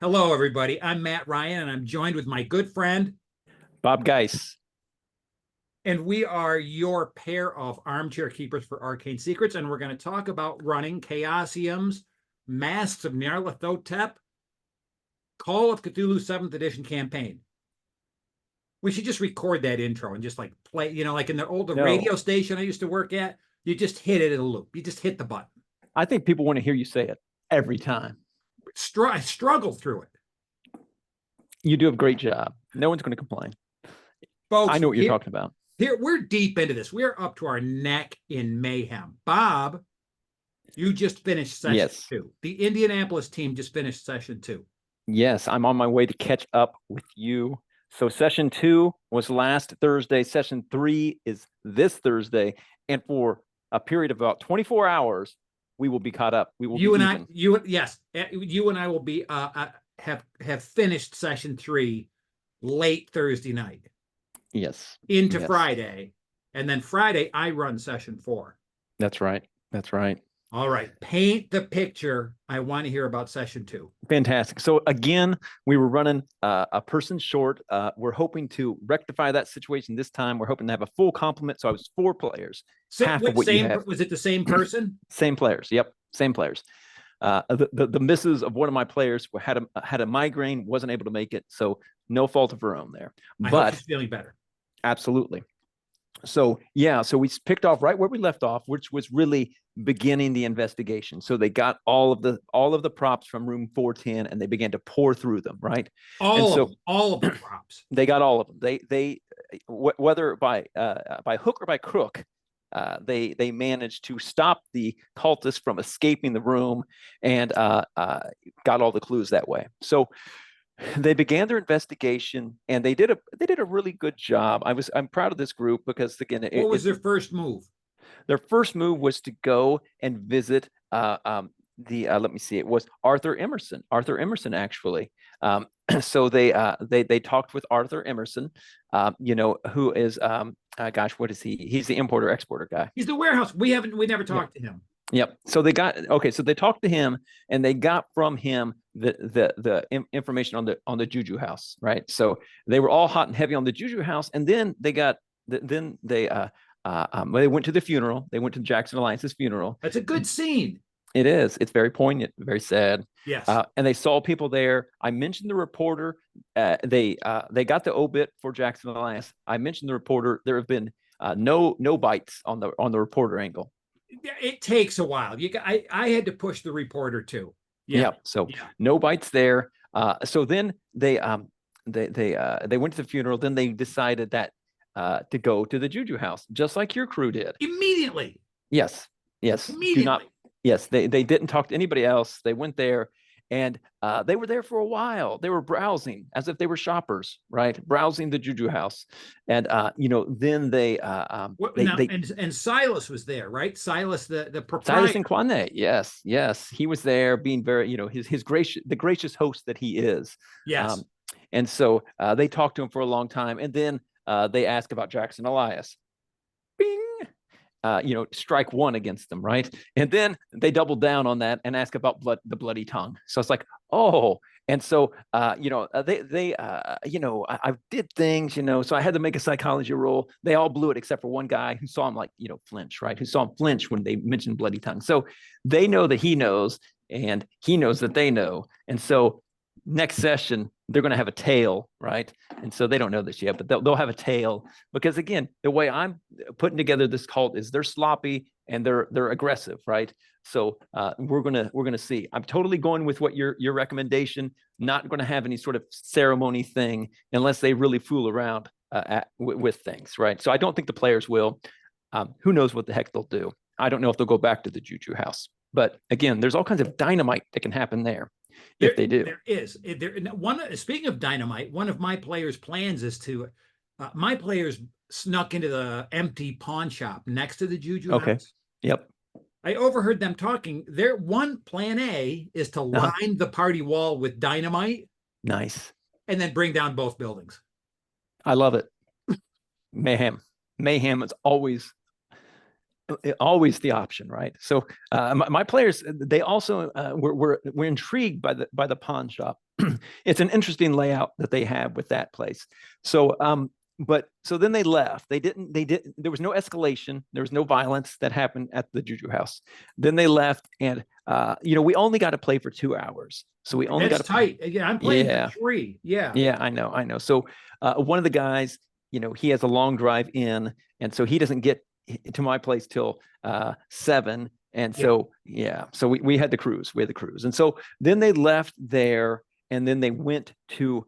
Hello, everybody. I'm Matt Ryan, and I'm joined with my good friend, Bob Geis. and we are your pair of armchair keepers for Arcane Secrets, and we're going to talk about running Chaosium's Masks of Nyarlathotep Call of Cthulhu 7th Edition campaign. We should just record that intro and just like play, like in the old radio station I used to work at, you just hit it in a loop. You just hit the button. I think people want to hear you say it every time. I struggle through it. You do a great job. No one's going to complain. Folks, I know what you're talking about. Here, we're deep into this. We're up to our neck in mayhem. Bob, you just finished session 2. The Indianapolis team just finished session 2. Yes, I'm on my way to catch up with you. So session 2 was last Thursday. Session 3 is this Thursday. And for a period of about 24 hours, we will be caught up. We will you be and even. you and I will be have finished session 3 late Thursday night. Yes. Into Friday. And then Friday, I run session 4. That's right. That's right. All right. Paint the picture. I want to hear about session 2. Fantastic. So again, we were running a person short. We're hoping to rectify that situation this time. We're hoping to have a full complement. So I was 4 players. Was it the same person? Same players. Yep. Same players. The missus of one of my players had a migraine, wasn't able to make it. So no fault of her own there. I hope she's feeling better. Absolutely. So so we picked off right where we left off, which was really beginning the investigation. So they got all of the props from room 410 and they began to pour through them, right? All of the props. They got all of them. They whether by hook or by crook, they managed to stop the cultists from escaping the room and got all the clues that way. So they began their investigation and they did a really good job. I'm proud of this group because again, what was their first move? Their first move was to go and visit let me see, it was Arthur Emerson actually. So they talked with Arthur Emerson, who is gosh, what is he? He's the importer exporter guy. He's the warehouse. We never talked to him. Yep. So they talked to him and they got from him the information on the Juju house, right? So they were all hot and heavy on the Juju house, and then they went to the funeral. They went to Jackson Alliance's funeral. That's a good scene. It is. It's very poignant, very sad. Yes. And they saw people there. I mentioned the reporter. They got the obit for Jackson Alliance. I mentioned the reporter. There have been no bites on the reporter angle. It takes a while. I had to push the reporter too. No bites there. So then they went to the funeral. Then they decided that to go to the Juju house, just like your crew did. Immediately. Yes. Immediately. They didn't talk to anybody else. They went there and they were there for a while. They were browsing as if they were shoppers, right? Browsing the Juju house. And, then and Silas was there, right? Silas, the proprietor. Silas Inquane. Yes. He was there being very, the gracious host that he is. Yes. And so they talked to him for a long time. And then they asked about Jackson Elias. Bing. Strike 1 against them, right? And then they doubled down on that and ask about the bloody tongue. So it's like, oh, and so I did things, so I had to make a psychology roll. They all blew it except for one guy who saw him flinch, right? Who saw him flinch when they mentioned bloody tongue. So they know that he knows, and he knows that they know, and so next session they're going to have a tail, right? And so they don't know this yet, but they'll have a tail because again, the way I'm putting together this cult is they're sloppy and they're aggressive, right? So we're gonna see. I'm totally going with what your recommendation. Not going to have any sort of ceremony thing unless they really fool around with things, right? So I don't think the players will. Who knows what the heck they'll do? I don't know if they'll go back to the Juju house, but again, there's all kinds of dynamite that can happen there. If they do. There is. Speaking of dynamite, one of my players' plans is to, my players snuck into the empty pawn shop next to the Juju house. Yep. I overheard them talking. Their one plan A is to line the party wall with dynamite. Nice. And then bring down both buildings. I love it. Mayhem is always always the option, right? So my players, they also were intrigued by the pawn shop. It's an interesting layout that they have with that place. So but so then they left. They didn't. There was no escalation. There was no violence that happened at the Juju house. Then they left, and we only got to play for 2 hours. So we only got to tight. Yeah, I'm playing for 3. Yeah. Yeah, I know. So one of the guys, he has a long drive in, and so he doesn't get to my place till 7. And so so we had the cruise. We had the cruise, and so then they left there, and then they went to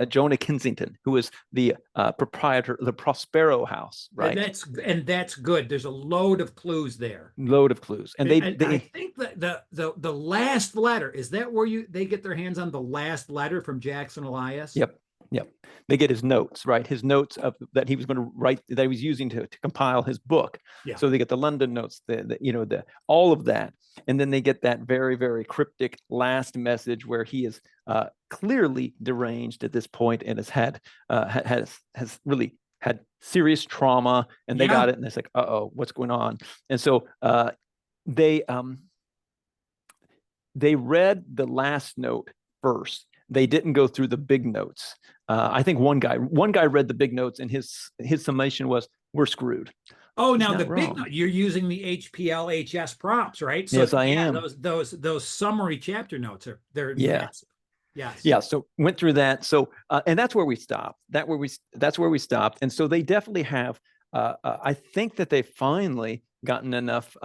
Jonah Kensington, who is the proprietor of the Prospero house, right? That's good. There's a load of clues there. Load of clues, and I think that the last letter, is that where they get their hands on the last letter from Jackson Elias? Yep. They get his notes, right? His notes that he was going to write, that he was using to compile his book. Yeah. So they get the London notes, the all of that, and then they get that very, very cryptic last message where he is clearly deranged at this point and has really had serious trauma, and they got it, and it's like, what's going on? And so they read the last note first. They didn't go through the big notes. I think one guy read the big notes, and his summation was, "We're screwed." Oh, now the big note, you're using the HPLHS prompts, right? So yes, I am. Those summary chapter notes they're massive. Yes. Yeah. So went through that. So and that's where we stopped. That's where we stopped. And so they definitely have. I think that they finally gotten enough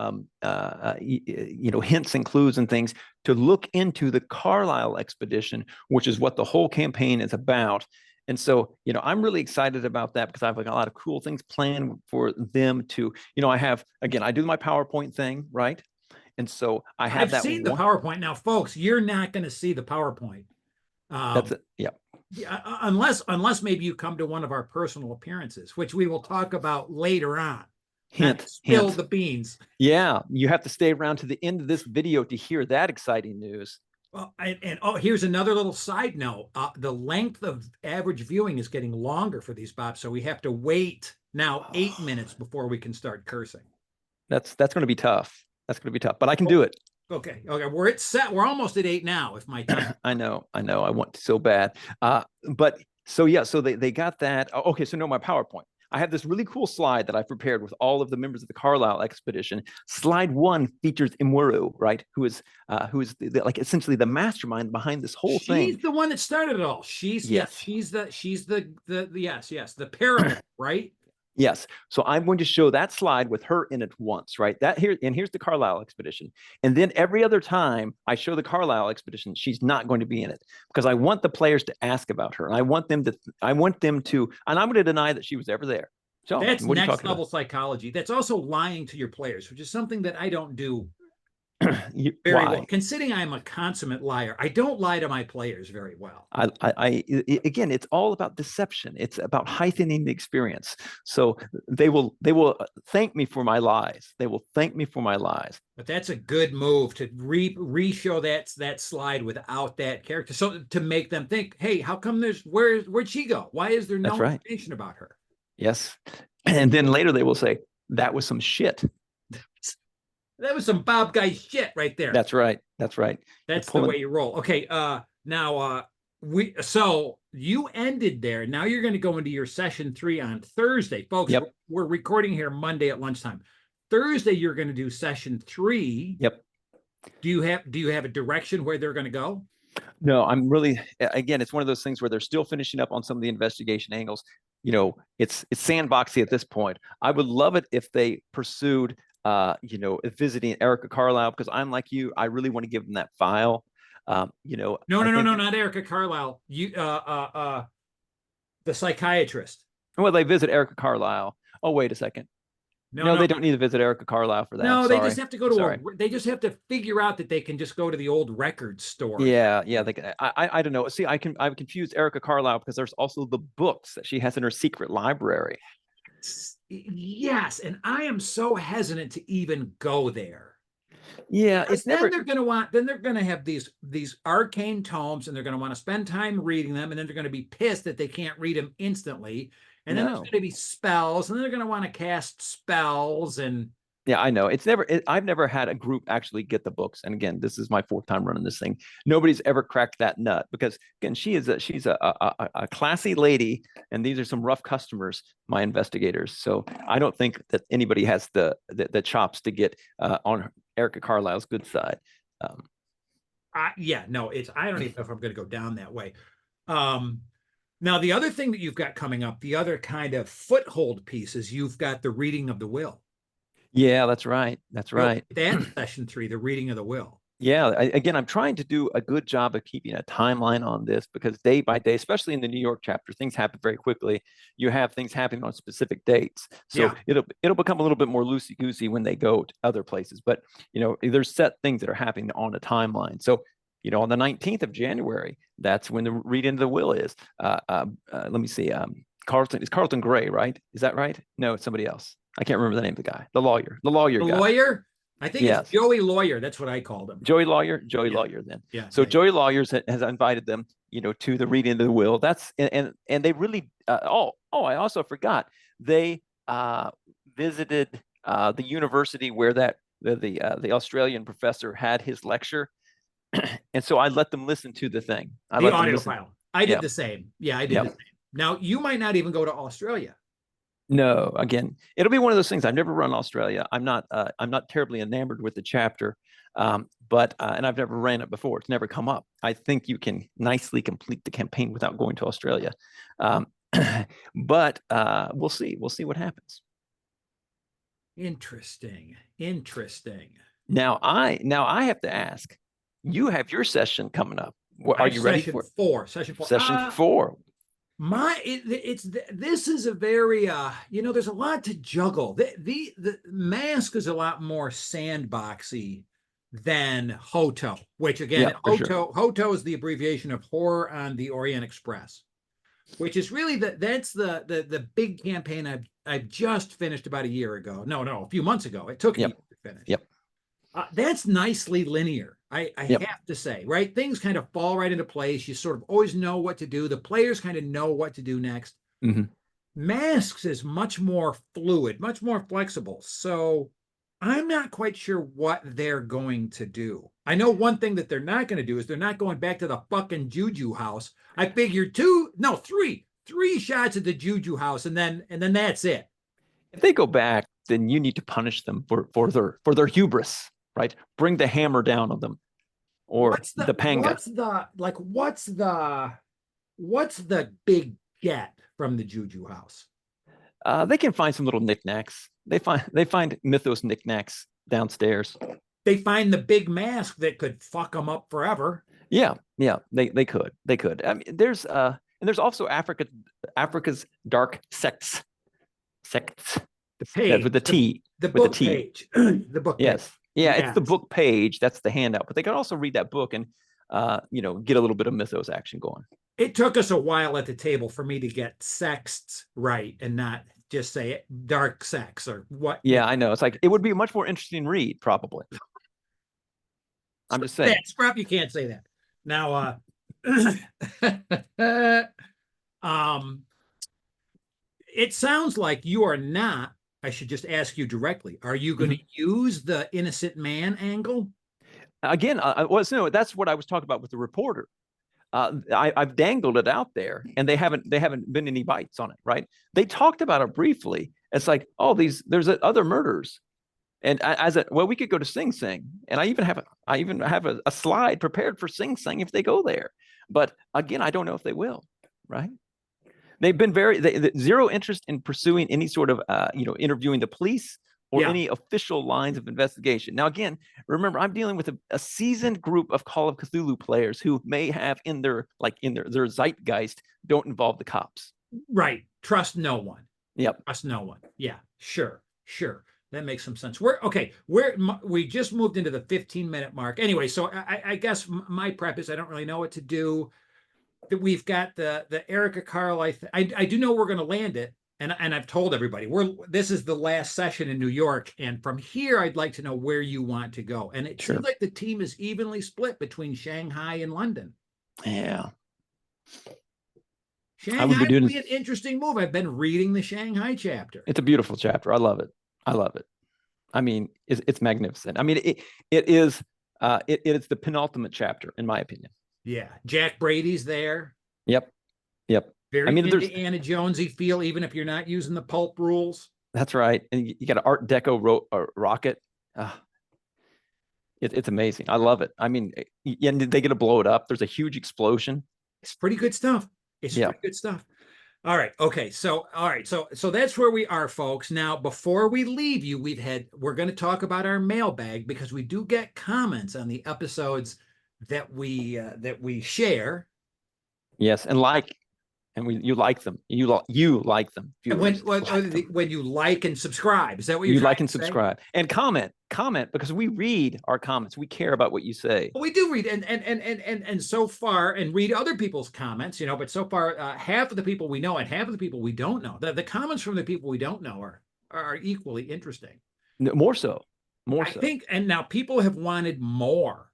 hints and clues and things to look into the Carlisle expedition, which is what the whole campaign is about. And so, I'm really excited about that, because I have a lot of cool things planned for them to, I do my PowerPoint thing, right? And so I've seen the PowerPoint. Now, folks, you're not going to see the PowerPoint. That's it. Yeah. Unless maybe you come to one of our personal appearances, which we will talk about later on. Spill the beans. Yeah, you have to stay around to the end of this video to hear that exciting news. Well, here's another little side note. The length of average viewing is getting longer for these bops, so we have to wait now 8 minutes before we can start cursing. That's going to be tough. That's going to be tough, but I can do it. Okay. We're almost at 8 now. If my time. I know. I want to so bad. But so they got that. Okay. So no, my PowerPoint. I have this really cool slide that I've prepared with all of the members of the Carlisle expedition. Slide 1 features Imwuru, right? Who is essentially the mastermind behind this whole thing. She's the one that started it all. She's the pyramid, right? Yes. So I'm going to show that slide with her in it once, right? Here's the Carlisle expedition. And then every other time I show the Carlisle expedition, she's not going to be in it, because I want the players to ask about her. And I want them to, and I'm going to deny that she was ever there. So that's next level psychology. That's also lying to your players, which is something that I don't do very well. Considering I'm a consummate liar, I don't lie to my players very well. Again, it's all about deception. It's about heightening the experience. So they will thank me for my lies. They will thank me for my lies. But that's a good move to re-show that slide without that character, so to make them think, hey, how come where'd she go? Why is there no information about her? Yes. And then later they will say, that was some shit. That was some Bob Guy shit right there. That's right. That's right. That's the way you roll. Okay. Now so you ended there. Now you're going to go into your session 3 on Thursday, folks. Yep. We're recording here Monday at lunchtime. Thursday, you're going to do session 3. Yep. Do you have a direction where they're going to go? No, I'm really, again, it's one of those things where they're still finishing up on some of the investigation angles. It's sandboxy at this point. I would love it if they pursued visiting Erica Carlisle, because I'm like you, I really want to give them that file. No, not Erica Carlisle. You, the psychiatrist. Well, they visit Erica Carlisle. Oh, wait a second. No, they don't need to visit Erica Carlisle for that. No, they just have to go to they just have to figure out that they can just go to the old record store. Yeah. I don't know. See, I've confused Erica Carlisle because there's also the books that she has in her secret library. Yes, and I am so hesitant to even go there. Yeah, then they're going to have these arcane tomes, and they're going to want to spend time reading them, and then they're going to be pissed that they can't read them instantly. And then there's No. going to be spells, and they're going to want to cast spells. And Yeah, I know. I've never had a group actually get the books. And again, this is my fourth time running this thing. Nobody's ever cracked that nut because again, she's a classy lady, and these are some rough customers, my investigators. So I don't think that anybody has the chops to get on Erica Carlisle's good side. yeah, no, I don't even know if I'm going to go down that way. Now, the other thing that you've got coming up, the other kind of foothold piece is you've got the reading of the will. Yeah, that's right. That's right. That's session 3, the reading of the will. Yeah, again, I'm trying to do a good job of keeping a timeline on this because day by day, especially in the New York chapter, things happen very quickly. You have things happening on specific dates, so it'll become a little bit more loosey goosey when they go to other places. But there's set things that are happening on a timeline. So on the 19th of January, that's when the reading of the will is. Let me see. Carlton Gray, right? Is that right? No, it's somebody else. I can't remember the name of the guy. The lawyer guy. Lawyer? I think yes. It's Joey Lawyer. That's what I called him. Joey Lawyer then. Yeah. So Joey Lawyer has invited them, to the reading of the will. That's and they really. I also forgot they visited the university where the Australian professor had his lecture, and so I let them listen to the thing. The audio file. I did the same. Yeah, I did the same. Now you might not even go to Australia. No, again, it'll be one of those things. I've never run Australia. I'm not terribly enamored with the chapter, but I've never ran it before. It's never come up. I think you can nicely complete the campaign without going to Australia, but we'll see. We'll see what happens. Interesting. Now I have to ask. You have your session coming up. Are you ready for it? Session 4. Session 4. This is a very there's a lot to juggle. The mask is a lot more sandboxy than HOTO, which again, HOTO is the abbreviation of Horror on the Orient Express, which is really that's the big campaign I've just finished about a year ago. No, a few months ago. It took me to finish. Yep. That's nicely linear. I have to say, right? Things kind of fall right into place. You sort of always know what to do. The players kind of know what to do next. Mm-hmm. Masks is much more fluid, much more flexible. So I'm not quite sure what they're going to do. I know one thing that they're not going to do is they're not going back to the fucking Juju house. I figured three shots at the Juju house, and then that's it. If they go back, then you need to punish them for their hubris. Right, bring the hammer down on them, or the panga. What's the big get from the Juju house? They can find some little knickknacks. They find mythos knickknacks downstairs. They find the big mask that could fuck them up forever. Yeah, they could. I mean, there's also Africa's dark sects. The page with the T. The book page. The book. Yes. Page. Yeah, it's the book page. That's the handout. But they can also read that book and, get a little bit of mythos action going. It took us a while at the table for me to get sexts right and not just say dark sex or what. Yeah, I know. It's like it would be a much more interesting read, probably. I'm just saying. Scrap, you can't say that. Now, it sounds like you are not. I should just ask you directly. Are you going to use the innocent man angle? Again, that's what I was talking about with the reporter. I've dangled it out there, and they haven't been any bites on it. Right? They talked about it briefly. It's like, there's other murders, and we could go to Sing Sing, and I even have a slide prepared for Sing Sing if they go there. But again, I don't know if they will. Right? They've been zero interest in pursuing any sort of, interviewing the police or any official lines of investigation. Now, again, remember, I'm dealing with a seasoned group of Call of Cthulhu players who may have in their zeitgeist don't involve the cops. Right. Trust no one. Yep. Trust no one. Yeah. Sure. That makes some sense. We just moved into the 15-minute mark. Anyway, so I guess my prep is I don't really know what to do. We've got the Erica Carlisle. I do know we're going to land it, and I've told everybody this is the last session in New York, and from here I'd like to know where you want to go. And it seems like the team is evenly split between Shanghai and London. Yeah. I would Shanghai be doing would be an interesting move. I've been reading the Shanghai chapter. It's a beautiful chapter. I love it. I love it. I mean, it's magnificent. I mean, it is the penultimate chapter, in my opinion. Yeah. Jack Brady's there. Yep. Yep. Very I mean, Indiana Jonesy feel, even if you're not using the pulp rules. That's right. And you got an Art Deco rocket. It's amazing. I love it. I mean, and they get to blow it up. There's a huge explosion. It's pretty good stuff. It's Yeah. pretty good stuff. All right. Okay. So, all right. So that's where we are, folks. Now, before we leave you, we're going to talk about our mailbag, because we do get comments on the episodes that we share. Yes, and you like them. You like them. When like them. when you like and subscribe, is that what you you're like trying and to say? subscribe and comment because we read our comments. We care about what you say. Well, we do read and so far, and read other people's comments, but so far half of the people we know and half of the people we don't know. The comments from the people we don't know are equally interesting. More so. I think, and now people have wanted more.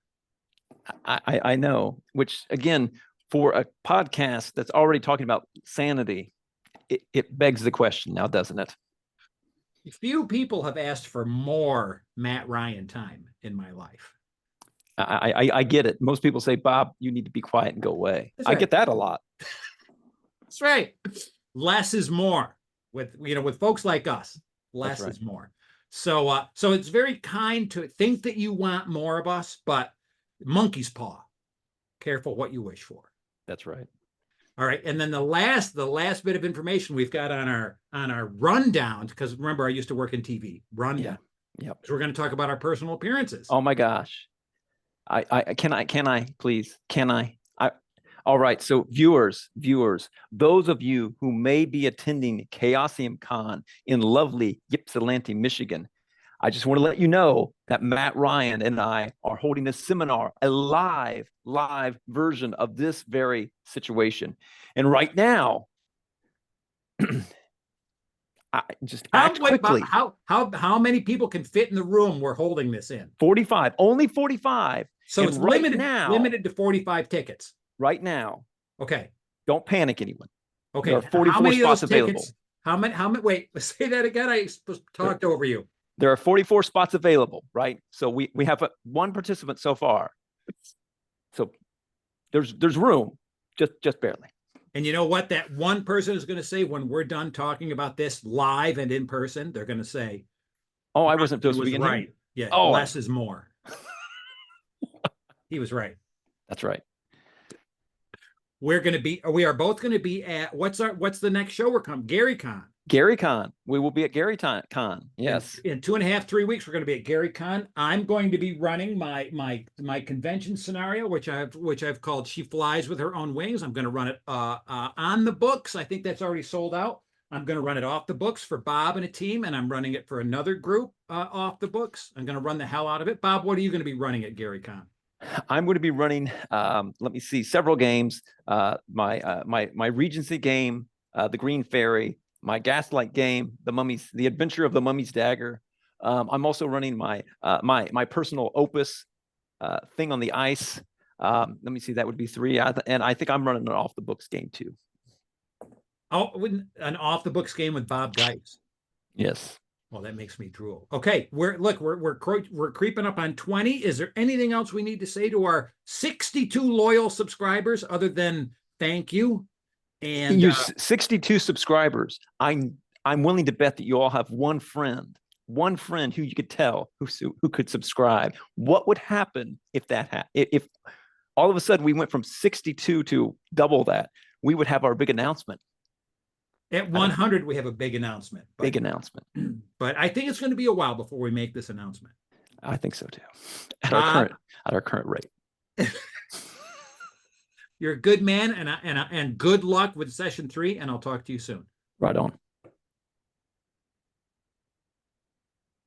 I know, which again, for a podcast that's already talking about sanity, it begs the question now, doesn't it? Few people have asked for more Matt Ryan time in my life. I get it. Most people say, Bob, you need to be quiet and go away. Right. I get that a lot. That's right. Less is more with folks like us. Less is more. So it's very kind to think that you want more of us, but monkey's paw. Careful what you wish for. That's right. All right, and then the last bit of information we've got on our rundown, because remember, I used to work in TV. Rundown. Yeah. Yep. So we're going to talk about our personal appearances. Oh my gosh. Can I please? All right. So viewers, those of you who may be attending Chaosium Con in lovely Ypsilanti, Michigan, I just want to let you know that Matt Ryan and I are holding a seminar, a live version of this very situation. And right now, act quickly. How many people can fit in the room we're holding this in? 45, only 45. So it's limited to 45 tickets. Right now. Okay. Don't panic, anyone. Okay. There are 44 spots available. How many? Wait, say that again. I talked over you. There are 44 spots available, right? So we have one participant so far. So there's room, just barely. And you know what that one person is going to say when we're done talking about this live and in person? They're going to say, "Oh, I wasn't supposed to be in right. Here. Yeah, less is more." He was right. That's right. We are both going to be at what's the next show we're coming? Gary Con. We will be at Gary Con. Yes. In 2.5, 3 weeks, we're going to be at Gary Con. I'm going to be running my convention scenario, which I've called "She Flies with Her Own Wings." I'm going to run it on the books. I think that's already sold out. I'm going to run it off the books for Bob and a team, and I'm running it for another group off the books. I'm going to run the hell out of it. Bob, what are you going to be running at Gary Con? I'm going to be running, let me see, several games. My Regency game, the Green Fairy, my Gaslight game, the Adventure of the Mummy's Dagger. I'm also running my personal opus thing on the ice. Let me see, that would be 3. And I think I'm running an off the books game too. Oh, an off the books game with Bob Geis. Yes. Well, that makes me drool. Okay, we're creeping up on 20. Is there anything else we need to say to our 62 loyal subscribers other than thank you? And you 62 subscribers. I'm willing to bet that you all have one friend who you could tell who could subscribe. What would happen if if all of a sudden we went from 62 to double that? We would have our big announcement. At 100, we have a big announcement. Big announcement. But I think it's going to be a while before we make this announcement. I think so too. At our current rate. You're a good man, and good luck with session 3, and I'll talk to you soon. Right on.